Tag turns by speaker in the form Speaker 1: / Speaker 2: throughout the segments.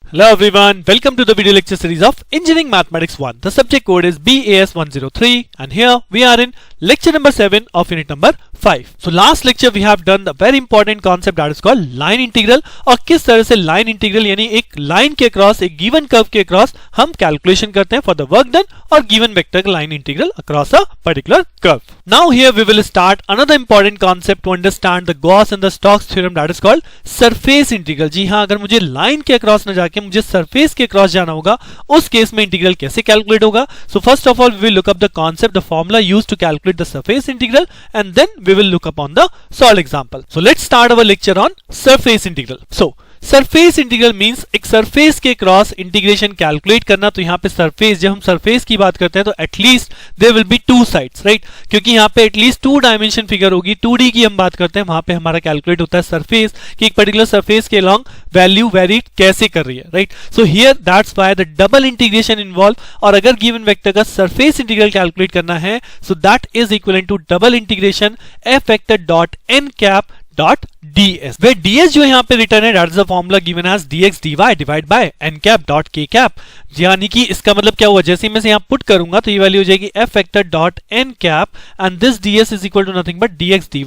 Speaker 1: Hello everyone, welcome to the video lecture series of Engineering Mathematics 1. The subject code is BAS103 and here we are in lecture number 7 of unit number 5. So last lecture we have done the very important concept that is called line integral और किस तरह से line integral यानी एक line के across एक given curve के across हम calculation करते हैं for the work done और given vector line integral across a particular curve. Now here we will start another important concept to understand the Gauss and the Stokes theorem that is called surface integral. जी हाँ, अगर मुझे line के across न जाके मुझे surface के cross जाना होगा उस केस में इंटीग्रल कैसे कैलकुलेट होगा. So first of all we will look up the concept, the formula used to calculate the surface integral and then we will look upon the solve example. So let's start our lecture on surface integral. So surface integral means एक surface के cross integration calculate करना. तो यहाँ पे surface, जब हम surface की बात करते हैं तो at least there will be two sides, right, क्योंकि यहाँ पे एटलीस्ट टू डायमेंशन फिगर होगी. 2D की हम बात करते हैं, वहां पे हमारा कैलकुलेट होता है सरफेस कि एक पर्टिकुलर सरफेस के अलॉन्ग वैल्यू वेरी कैसे कर रही है, right. So here that's why the double integration involve. और अगर गिवन वेक्टर का सरफेस इंटीग्रल कैलकुलेट करना है so that is equivalent to double integration F vector dot N cap dot ds, where ds जो यहाँ पे रिटर्न है that is the formula given as dx dy divided by n cap dot k cap. यानी कि इसका मतलब क्या हुआ, जैसे मैं से यहाँ पुट करूंगा तो ये वैल्यू हो जाएगी f vector dot n cap and this ds is equal to nothing but dx dy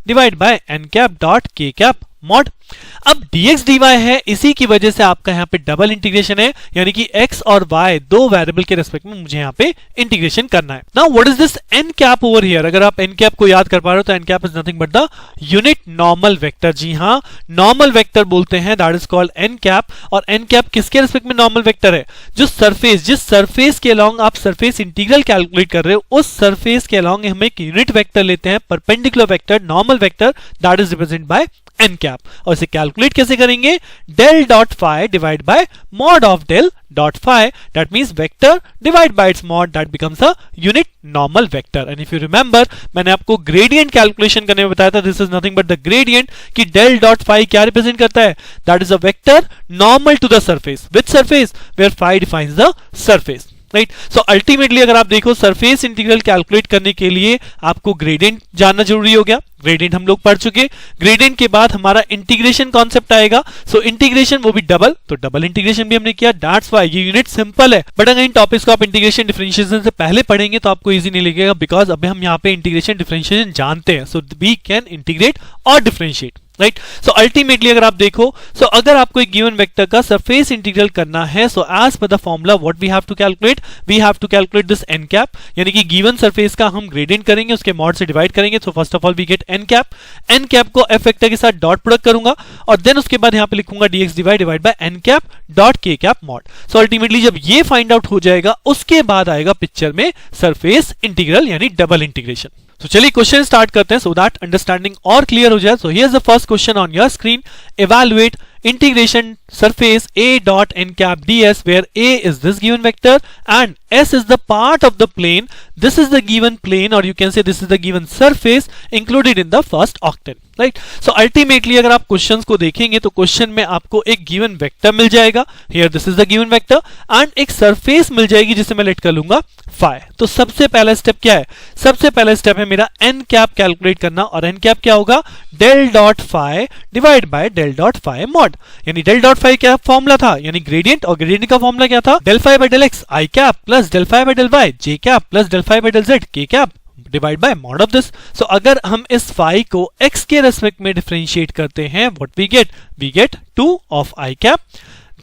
Speaker 1: divided by n cap dot k cap mod. अब dx dy है, इसी की वजह से आपका यहाँ पे डबल इंटीग्रेशन है, यानी कि x और y दो वेरिएबल के रेस्पेक्ट में मुझे यहाँ पे इंटीग्रेशन करना है. Now what is this n cap over here. अगर आप n कैप को याद कर पा रहे हो तो n cap is nothing but the unit normal vector. जी हाँ, नॉर्मल वेक्टर बोलते हैं, that is called n cap. और n कैप किसके रेस्पेक्ट में नॉर्मल वेक्टर है, जो सरफेस, जिस सरफेस के अलॉन्ग आप सरफेस इंटीग्रल कैलकुलेट कर रहे हो उस सरफेस के अलॉन्ग हम एक यूनिट वेक्टर लेते हैं, perpendicular vector, normal vector, that is represent by n cap. और इसे कैलकुलेट कैसे करेंगे, del dot phi divide by mod of del dot phi, that means vector divide by its mod, that becomes a unit normal vector. and if you remember मैंने आपको gradient calculation करने में बताया था, this is nothing but the gradient कि del dot phi क्या represent करता है, that is a vector normal to the surface. which surface, where phi defines the surface, right. So ultimately अगर आप देखो सरफेस इंटीग्रल कैलकुलेट करने के लिए आपको ग्रेडियंट जानना जरूरी हो गया. ग्रेडियंट हम लोग पढ़ चुके. ग्रेडियंट के बाद हमारा इंटीग्रेशन कॉन्सेप्ट आएगा. सो इंटीग्रेशन वो भी डबल, तो डबल इंटीग्रेशन भी हमने किया. दैट्स व्हाई ये यूनिट सिंपल है, बट अगर इन टॉपिक्स को आप इंटीग्रेशन डिफरेंशिएशन से पहले पढ़ेंगे तो आपको इजी नहीं लगेगा, बिकॉज अभी हम यहाँ पे इंटीग्रेशन डिफरेंशिएशन जानते हैं. सो वी कैन इंटीग्रेट और डिफरेंशिएट, राइट. सो अल्टीमेटली अगर आप देखो, सो अगर आपको एक गिवन वेक्टर का सरफेस इंटीग्रल करना है, so as per the formula what we have to calculate, we have to calculate this n cap, यानी कि गिवन सरफेस का हम ग्रेडियंट करेंगे, उसके मॉड से डिवाइड करेंगे. So first of all we get n cap. n cap को f vector के साथ डॉट प्रोडक्ट करूंगा और देन उसके बाद यहां पे लिखूंगा dx dy divide bye n cap dot k cap mod. So ultimately जब ये फाइंड आउट हो जाएगा उसके बाद आएगा पिक्चर में सरफेस इंटीग्रल यानी डबल इंटीग्रेशन. तो चलिए क्वेश्चन स्टार्ट करते हैं सो दैट अंडरस्टैंडिंग और क्लियर हो जाए. So here is the first question on your screen. Evaluate integration surface a dot n cap ds where a is this given vector and s is the part of the plane. This is the given plane or you can say this is the given surface included in the first octet, right. So ultimately अगर आप questions को देखेंगे तो question में आपको एक given vector मिल जाएगा, here this is the given vector, and एक सरफेस मिल जाएगी जिसे मैं लेट कर लूंगा phi. तो सबसे पहला स्टेप क्या है, सबसे पहला स्टेप है मेरा n कैप कैलकुलेट करना और n कैप क्या होगा, del dot phi divide by del dot phi mod. यानी del dot phi क्या फॉर्मूला था, यानी ग्रेडियंट, और ग्रेडियंट का फॉर्मूला क्या था, del phi by del x I cap plus del phi by del y j cap plus del phi by del z k cap divide by mod of this. So अगर हम इस phi को x के respect में differentiate करते हैं, what we get 2 of I cap.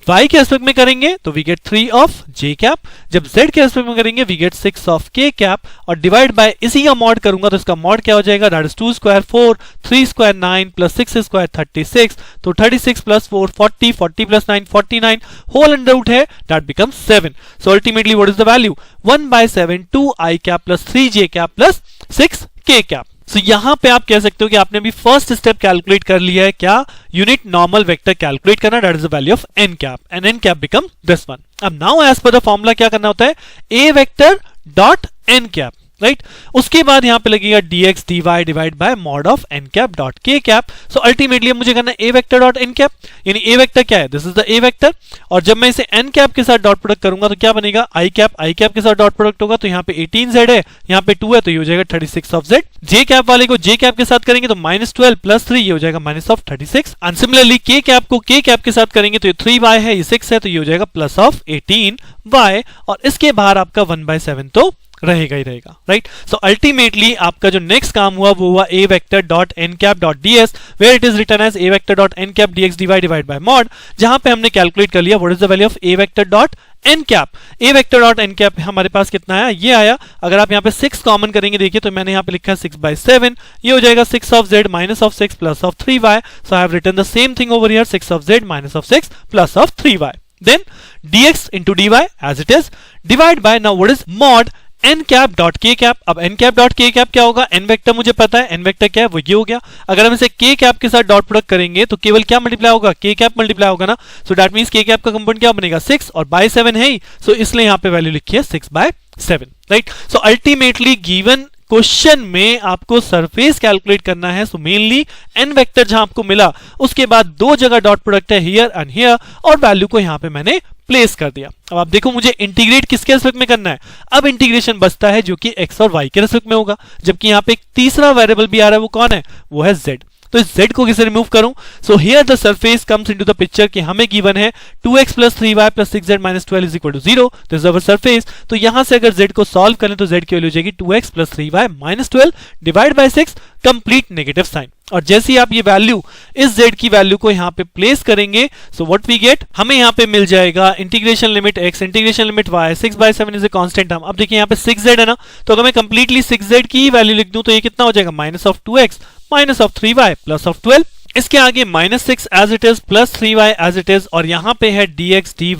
Speaker 1: y के respect में करेंगे तो we get 3 of j cap. जब z के रेस्पेक्ट में करेंगे we get 6 of k cap और डिवाइड बाय इसी का मॉड करूंगा तो इसका मॉड क्या हो जाएगा, that is 2 square 4, 3 square 9 plus 6 square 36. तो 36 plus 4 40, 40 plus 9 49, whole under root है, that becomes 7. So ultimately what is the value, 1/7 2 I cap plus 3 j cap plus 6 k cap. So यहां पे आप कह सकते हो कि आपने भी फर्स्ट स्टेप कैलकुलेट कर लिया है, क्या, यूनिट नॉर्मल वेक्टर कैलकुलेट करना, that is the value of n cap and n cap become this one. अब now as per the formula क्या करना होता है, a vector dot n cap. Right उसके बाद यहां पे लगेगा dx dy divide by mod of n cap dot k cap. So ultimately मुझे करना है a vector dot n cap, यानी a वेक्टर क्या है, this is the a vector, और जब मैं इसे n कैप के साथ डॉट प्रोडक्ट करूंगा तो क्या बनेगा, i कैप के साथ डॉट प्रोडक्ट होगा तो यहाँ पे 18z है, यहाँ पे 2 है तो ये हो जाएगा 36 ऑफ z। j कैप वाले को j कैप के साथ करेंगे तो -12 प्लस 3 ये हो जाएगा minus of 36, and similarly k cap को k कैप के साथ करेंगे तो ये 3y है, ये 6 है तो ये हो जाएगा प्लस ऑफ 18y, और इसके बाहर आपका 1/7 तो रहेगा ही रहेगा, राइट। सो अल्टीमेटली आपका जो नेक्स्ट काम हुआ वो हुआ a vector dot n cap dot ds, where it is written as a vector dot n cap dx dy divide by mod, जहां पे हमने कैलकुलेट कर लिया what is the value of a vector dot n cap. a vector dot n cap हमारे पास कितना आया, ये आया। अगर आप यहाँ पे 6 कॉमन करेंगे, देखिए तो मैंने यहाँ पे लिखा है 6/7, ये हो जाएगा 6 of z minus of 6 plus of 3y। So I have written the same thing over here, 6 of z minus of 6 plus of 3y, then dx into dy as it is divide by, now what is mod n cap dot k cap. अब n cap dot k cap क्या होगा, n vector मुझे पता है, n vector क्या है वो ये हो गया। अगर हम इसे k कैप के साथ डॉट प्रोडक्ट करेंगे तो केवल क्या मल्टीप्लाई होगा, k कैप मल्टीप्लाई होगा ना। So that means k cap का कंपोनेंट क्या बनेगा 6 और बाय 7 है ही, सो इसलिए यहाँ पे वैल्यू लिखी है 6/7, right. So ultimately given question में आपको सरफेस कैलकुलेट करना है, सो मेनली n वेक्टर जहां आपको मिला उसके बाद 2 जगह डॉट प्रोडक्ट है हियर एंड हियर, और वैल्यू को यहां पे मैंने प्लेस कर दिया। अब आप देखो मुझे इंटीग्रेट किसके रेस्पेक्ट में करना है, अब इंटीग्रेशन बचता है जो कि x और y के रेस्पेक्ट में होगा, जबकि यहाँ पे एक तीसरा वेरिएबल भी आ रहा है, वो कौन है, वो है z। तो इस z को कैसे रिमूव करूं, so here the surface comes into the picture कि हमें गिवन है 2x plus 3y plus 6z minus 12 is equal to 0, this is our surface. तो यहां से अगर z को सॉल्व करें तो z की वैल्यू हो जाएगी 2x plus 3y minus 12 divide by 6, complete negative sign. और जैसे ही आप ये वैल्यू इस z की वैल्यू को यहाँ पे प्लेस करेंगे, सो व्हाट वी गेट, हमें यहाँ पे मिल जाएगा integration limit x integration limit y, 6/7 is a constant term. अब देखिए यहाँ पे 6z है ना, तो अगर मैं कंप्लीटली 6z की ही वैल्यू लिख दूं तो ये कितना हो जाएगा, minus of 2x minus of 3y plus of 12, इसके आगे -6 as it is plus 3y as it is, और यहाँ पे है dx dy,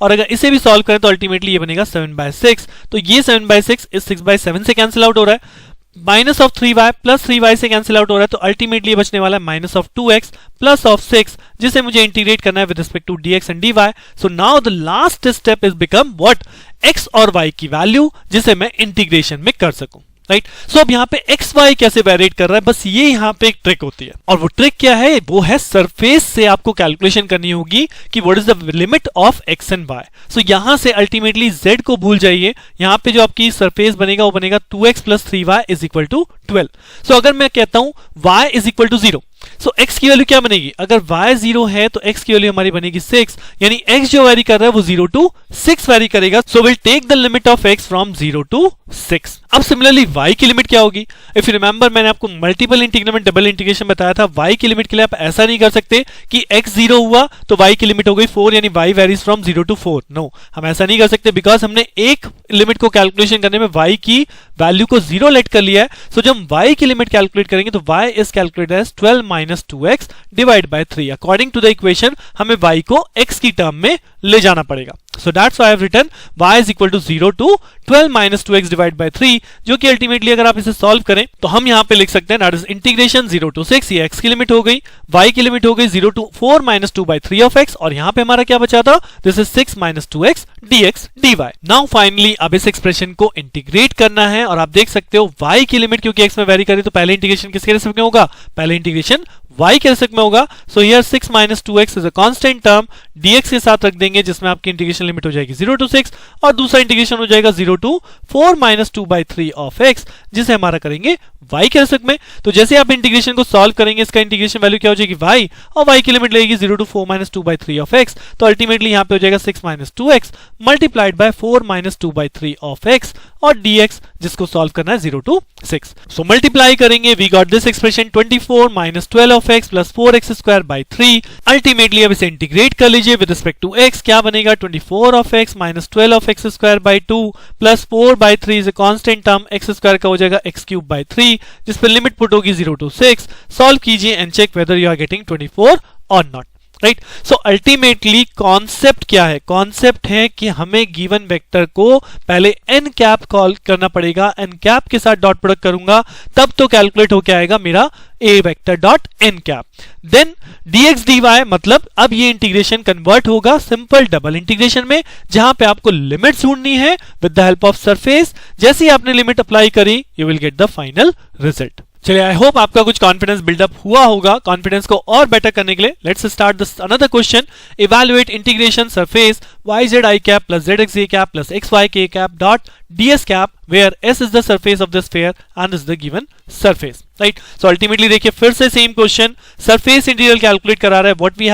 Speaker 1: और अगर इसे भी सॉल्व करें तो अल्टीमेटली ये बनेगा 7/6। तो ये 7/6 इस 6/7 से कैंसिल आउट हो रहा है, minus of 3y plus 3y से कैंसिल आउट हो रहा है, तो अल्टीमेटली ये बचने वाला है minus of 2x plus of 6, जिसे मुझे इंटीग्रेट करना है with respect to dx and dy। So now the last step is become what, x और y की वैल्यू जिसे मैं इंटीग्रेशन में कर सकूं, राइट। सो अब यहाँ पे एक्स वाई कैसे वेरिएट कर रहा है, बस ये यहाँ पे एक ट्रिक होती है, और वो ट्रिक क्या है, वो है सरफेस से आपको कैलकुलेशन करनी होगी कि what is the limit of x and y. So यहां से अल्टीमेटली z को भूल जाइए, यहाँ पे जो आपकी सरफेस बनेगा वो बनेगा 2x plus 3y is equal to 12। सो अगर मैं कहता हूं y is equal to 0, so x की वैल्यू क्या बनेगी, अगर y 0 है तो x की वैल्यू हमारी बनेगी 6, यानी x जो वेरी कर रहा है वो 0 टू 6 वेरी करेगा। So will take the limit of x from 0 to 6। अब सिमिलरली y की लिमिट क्या होगी, इफ यू रिमेंबर मैंने आपको मल्टीपल इंटीग्रेशन डबल इंटीग्रेशन बताया था, y की लिमिट के लिए आप ऐसा नहीं कर सकते कि x 0 हुआ तो y की लिमिट हो गई 4, यानी y varies from 0 to 4, no, हम ऐसा नहीं कर सकते, बिकॉज हमने एक लिमिट को कैलकुलेशन करने में y की वैल्यू को 0 लेट कर लिया है। सो जब हम y की लिमिट कैलकुलेट करेंगे तो y is calculated as 12 minus 2x divide by 3, according to the equation हमें y को x की टर्म में ले जाना पड़ेगा। So that's why I have written y is equal to 0 to 12 minus 2x divided by 3, जो कि अल्टीमेटली अगर आप इसे सॉल्व करें तो हम यहाँ पे लिख सकते हैं that is इंटीग्रेशन 0 to 6, ये x की लिमिट हो गई, y की लिमिट हो गई 0 to 4 minus 2 by 3 of x, और यहाँ पे हमारा क्या बचा था, this is 6 minus 2x dx dy। Now finally अब इस एक्सप्रेशन को इंटीग्रेट करना है, और आप देख सकते हो y की लिमिट क्योंकि x में वेरी करी तो पहले इंटीग्रेशन किसके रेस्पेक्ट में होगा, पहले इंटीग्रेशन y के रेस्पेक्ट में होगा। So here 6 minus 2x is a constant term, dx के साथ रख देंगे जिसमें आपकी इंटीग्रेशन लिमिट हो जाएगी 0 to 6, और दूसरा इंटीग्रेशन हो जाएगा 0 to 4 minus 2 by 3 of x, जिसे हमारा करेंगे y के रेस्पेक्ट में। तो जैसे आप इंटीग्रेशन को सॉल्व करेंगे इसका इंटीग्रेशन वैल्यू क्या हो जाएगी y, और y की लिमिट लगेगी 0 to 4 minus 2 by 3 of x, तो अल्टीमेटली यहाँ पे हो जाएगा 6 minus 2x multiplied by 4 minus 2 by 3 of x, और dx जिसको सॉल्व करना है 0 to 6। सो मल्टीप्लाई करेंगे, we got this expression 24 minus 12 of x plus 4x square by 3। Ultimately अब इसे इंटीग्रेट कर लीजिए विद रिस्पेक्ट टू x, क्या बनेगा 24 of x minus 12 of x square by 2 plus 4 by 3 is a constant term, x square का हो जाएगा x cube by 3, जिस पे लिमिट पुट होगी 0 to 6। सॉल्व कीजिए and check whether you are getting 24 और not, right. So ultimately concept क्या है, कॉन्सेप्ट है कि हमें गिवन वेक्टर को पहले n कैप कॉल करना पड़ेगा, n कैप के साथ डॉट प्रोडक्ट करूंगा तब तो कैलकुलेट होके आएगा मेरा a vector dot n cap, then dx dy मतलब अब ये इंटीग्रेशन कन्वर्ट होगा सिंपल डबल इंटीग्रेशन में, जहां पे आपको लिमिट ढूंढनी है with the help of surface. जैसे ही आपने लिमिट अप्लाई करी you will get the final result. चलिए, आई होप आपका कुछ कॉन्फिडेंस बिल्डअप हुआ होगा। कॉन्फिडेंस को और बेटर करने के लिए let's start this another question. Evaluate integration surface yz I cap plus zx j cap plus xy k cap dot ds cap where s is the surface of the sphere and is the given surface, right? So ultimately देखिए फिर से same question, surface integral calculate करा रहा है। What we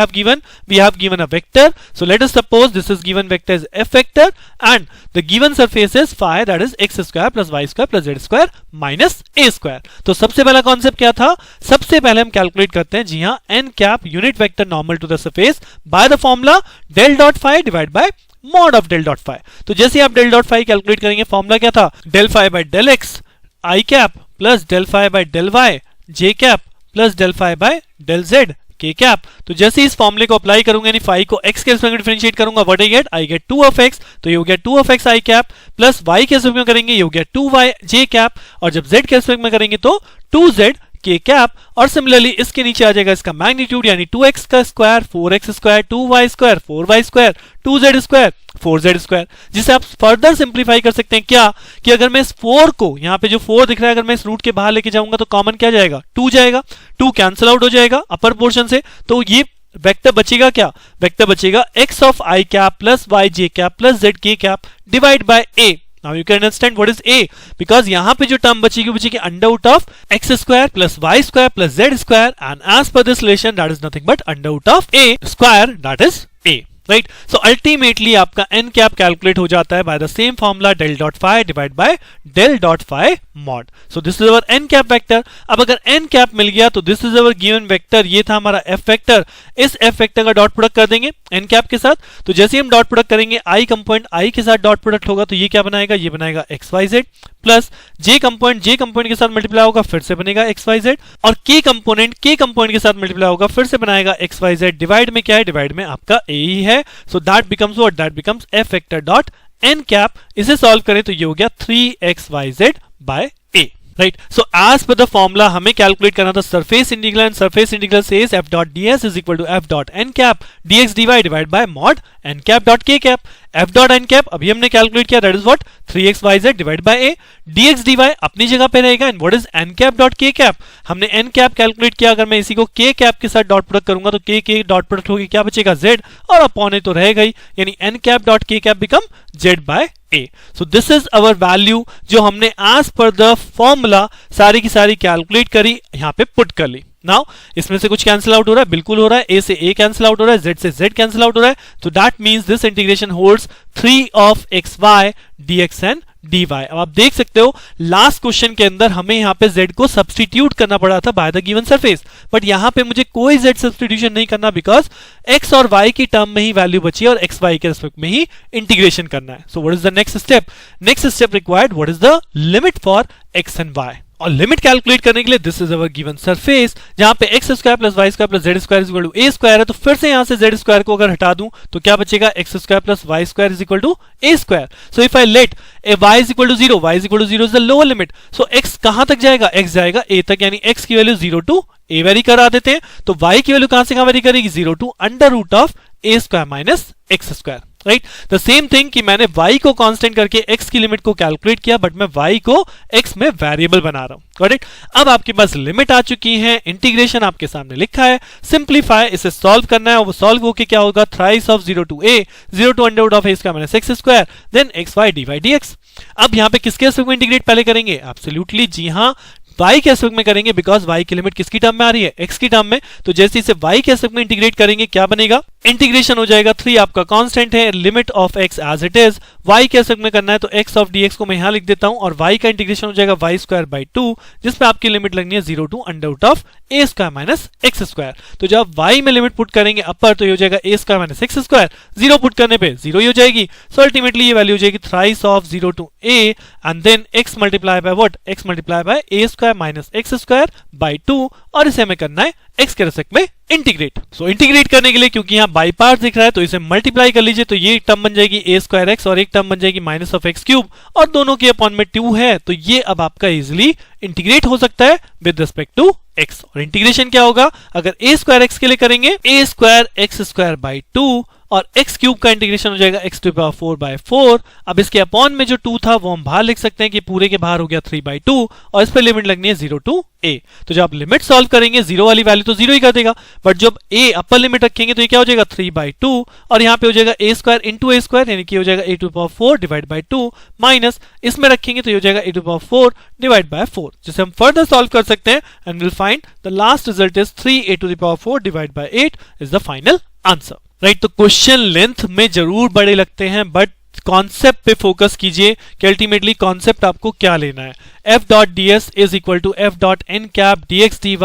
Speaker 1: have given a vector, so let us suppose this is given vector is f vector and the given surface is phi that is x square plus y square plus z square minus a square. तो सबसे पहला concept क्या था, सबसे पहले हम calculate करते हैं जी हाँ n cap unit vector normal to the surface by the formula del dot phi divide by mod of del dot phi। तो जैसे आप del डॉट phi कैलकुलेट करेंगे, फॉर्मूला क्या था, del phi by del x I cap plus del phi by del y j cap plus del phi by del z k cap. तो जैसे इस फॉर्मूले को अप्लाई करूंगा यानी phi को x के रिस्पेक्ट में डिफरेंशिएट करूंगा, what I get 2 of x, तो ये हो गया 2 of x I cap plus y के रिस्पेक्ट में करेंगे ये हो गया 2y j कैप, और जब z के रिस्पेक्ट में करेंगे तो 2z k कैप। और सिमिलरली इसके नीचे आ जाएगा इसका मैग्नीट्यूड यानी 2x का square 4x square 2y square 4y square 2z square 4z square, जिसे आप फर्दर सिंप्लीफाई कर सकते हैं क्या कि अगर मैं इस 4 को यहाँ पे जो 4 दिख रहा है अगर मैं इस रूट के बाहर लेके जाऊंगा तो कॉमन क्या जाएगा, 2 जाएगा, 2 कैंसिल आउट हो जाएगा अपर पोर्शन से, तो ये वेक्टर बचेगा क्या, वेक्टर बचेगा x of I cap plus y j cap plus z k cap divide bye a। Now you can understand what is a, because यहाँ पे जो टर्म बचेगी under root of x square plus y square plus z square and as per this relation that is nothing but under root of a square that is a, right. So ultimately आपका n कैप calculate हो जाता है by the same formula del dot phi divide by del dot phi mod। So this is our n cap vector. अब अगर n कैप मिल गया तो this is our given vector, ये था हमारा f वेक्टर, इस f वेक्टर का डॉट प्रोडक्ट कर देंगे n कैप के साथ। तो जैसे हम डॉट प्रोडक्ट करेंगे i कंपोनेंट i के साथ डॉट प्रोडक्ट होगा तो ये क्या बनाएगा, ये बनाएगा xyz प्लस j कंपोनेंट के साथ मल्टीप्लाई होगा फिर से बनेगा xyz, और k कंपोनेंट के साथ मल्टीप्लाई होगा फिर से बनाएगा xyz। डिवाइड में क्या है, डिवाइड में आपका a ही है, so that becomes what, that becomes f vector dot n cap. इसे सॉल्व करें तो ये हो गया 3xyz by a, right. So as per the formula हमें कैलकुलेट करना था surface integral, and surface integral says f dot ds is equal to f dot n cap dx dy divide by mod n cap dot k cap. f dot n cap अभी हमने calculate किया, that is what 3xyz divide by a, dx dy अपनी जगह पे रहेगा, and what is n cap dot k cap, हमने n कैप calculate किया, अगर मैं इसी को k कैप के साथ डॉट प्रोडक्ट करूंगा तो k डॉट प्रोडक्ट होगी क्या बचेगा z, और अपॉन ए तो रहेगा ही, यानी n cap dot k cap become z by a। So this is our value जो हमने एज पर द फॉर्मूला सारी की सारी कैलकुलेट करी, यहाँ पे पुट कर ली। नाउ इसमें से कुछ कैंसिल आउट हो रहा है, बिल्कुल हो रहा है, a से a कैंसिल आउट हो रहा है, z से z कैंसिल आउट हो रहा है, तो that means this integration holds 3 of xy dx and dy। अब आप देख सकते हो लास्ट क्वेश्चन के अंदर हमें यहाँ पे z को सब्स्टिट्यूट करना पड़ा था by the given surface, but यहाँ पे मुझे कोई z सब्स्टिट्यूशन नहीं करना, बिकॉज x और y की टर्म में ही वैल्यू बची है और x y के रिस्पेक्ट में ही इंटीग्रेशन करना है। So what is the next step, next step required, what is the limit for x and y, और लिमिट कैलकुलेट करने के लिए this is our given surface जहां पे x square plus y square plus z square is equal to a square है, तो फिर से यहां से z स्क्वायर को अगर हटा दूं तो क्या बचेगा, x square plus y square is equal to a square. So if I let y is equal to 0, y is equal to 0 is the lower limit, so x कहां तक जाएगा, x जाएगा a तक, यानी x की value 0 to a very करा देते हैं, तो y की वैल्यू कहां से कहां वेरी करेगी, 0 to under root of a square minus x square, right. The same thing कि मैंने y को कांस्टेंट करके x की लिमिट को कैलकुलेट किया, बट मैं y को x में वेरिएबल बना रहा हूं, गॉट इट। अब आपके पास लिमिट आ चुकी है, इंटीग्रेशन आपके सामने लिखा है, सिंप्लीफाई इसे सॉल्व करना है, और वो सॉल्व होके क्या होगा, thrice of 0 to a 0 to under root of a square minus x square then xy dy dx। अब यहाँ पे किसके रिस्पेक्ट में इंटीग्रेट पहले करेंगे, एब्सोल्युटली जी हाँ y के रिस्पेक्ट में करेंगे, बिकॉज y की लिमिट किसकी टर्म में आ रही है, x की टर्म में, तो जैसे इसे y के रिस्पेक्ट में इंटीग्रेट करेंगे क्या बनेगा, इंटीग्रेशन हो जाएगा 3 आपका कांस्टेंट है, limit of x as it is, y के रिस्पेक्ट में करना है तो x ऑफ dx को मैं यहां लिख देता हूं, और y का इंटीग्रेशन हो जाएगा y स्क्वायर बाई 2, जिसमें आपकी लिमिट लगनी है 0 to under root of a square minus x square. तो जब y में लिमिट पुट करेंगे अपर तो ये हो जाएगा a square minus x square, 0 put करने पे 0 ही हो जाएगी, सो अल्टीमेटली ये वैल्यू हो जाएगी thrice of 0 to a and then x multiply by what, x multiply by a square minus x square by 2, और इसे हमें करना है x के रेस्पेक्ट में इंटीग्रेट। सो इंटीग्रेट करने के लिए क्योंकि यहाँ बाई पार्ट दिख रहा है तो इसे मल्टीप्लाई कर लीजिए, तो ये एक टर्म बन जाएगी a स्क्वायर x और एक टर्म बन जाएगी माइनस ऑफ x क्यूब, और दोनों के अपॉन में 2 है, तो ये अब आपका इजिली इंटीग्रेट हो सकता है विद रिस्पेक्ट टू x। और इंटीग्रेशन क्या होगा, अगर a स्क्वायर x के लिए करेंगे a square x square by 2 और x क्यूब का इंटीग्रेशन हो जाएगा x टू पावर 4 बाय 4। अब इसके अपॉन में जो 2 था वो हम बाहर लिख सकते हैं कि पूरे के बाहर हो गया 3 बाई 2, और इस पर लिमिट लगनी है 0 टू a। तो जब आप लिमिट सॉल्व करेंगे जीरो वाली वैल्यू तो जीरो ही कर देगा, बट जब a अपर लिमिट रखेंगे तो ये क्या हो जाएगा 3 बाई 2, और यहाँ पे हो जाएगा a square into a square, यानी कि हो जाएगा a to power 4 divide by 2 minus इसमें रखेंगे तो ये हो जाएगा a to power 4 divide by 4, जिसे हम फर्दर सॉल्व कर सकते हैं and will find the last result is 3a to the power 4 divide by 8 is the final answer. Right, तो क्वेश्चन लेंथ में जरूर बड़े लगते हैं, बट कॉन्सेप्ट पे फोकस कीजिए कि अल्टीमेटली कॉन्सेप्ट आपको क्या लेना है। f dot ds is equal to f dot n cap dx dy,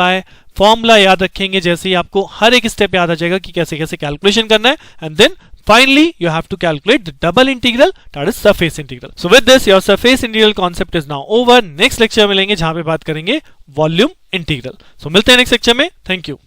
Speaker 1: formula याद रखेंगे, जैसे ही आपको हर एक स्टेप याद आ जाएगा कि कैसे कैसे कैलकुलेशन करना है, and then finally you have to calculate the double integral, that is surface integral. So with this your surface integral concept is now over. Next lecture मिलेंगे जहां पे बात करेंगे वॉल्यूम इंटीग्रल। So मिलते हैं नेक्स्ट लेक्चर में, thank you.